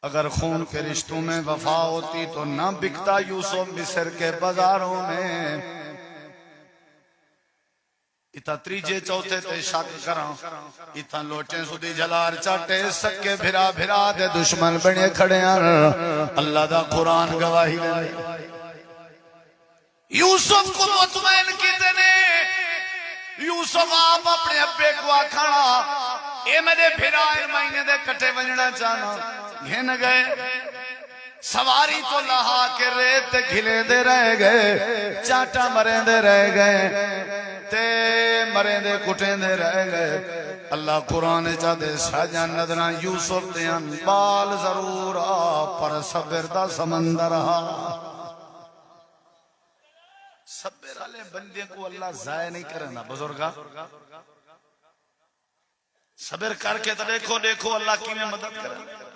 اگر خون کے رشتوں میں وفا ہوتی تو نہ بکتا یوسف مصر کے بازاروں میں۔ اتا تریجے چوتھے تے شک کراں، اتا لوٹیں سدی جلار چاٹے سکے بھرا بھرا دے دشمن بنے کھڑے ہیں۔ اللہ دا قرآن گواہی دے یوسف کو مطمئن کیتے نے۔ یوسف آپ اپنے ابے کو آکھانا اے میرے بھرا مہینے دے کٹے ونجنا چاہنا، گھن گئے سواری تو لہا کے ریت گھلے دے رہ گئے، چاٹا مریں دے رہ گئے تے مریں دے کٹیں دے رہ گئے۔ اللہ قرآن چاہ دے ساجان ندنا یوسف دیان بال ضرور آ پر صبر دا سمندر آ۔ صبر والے بندے کو اللہ ضائع نہیں کرنا بزرگا، صبر کر کے تو دیکھو دیکھو اللہ کی میں مدد کرے۔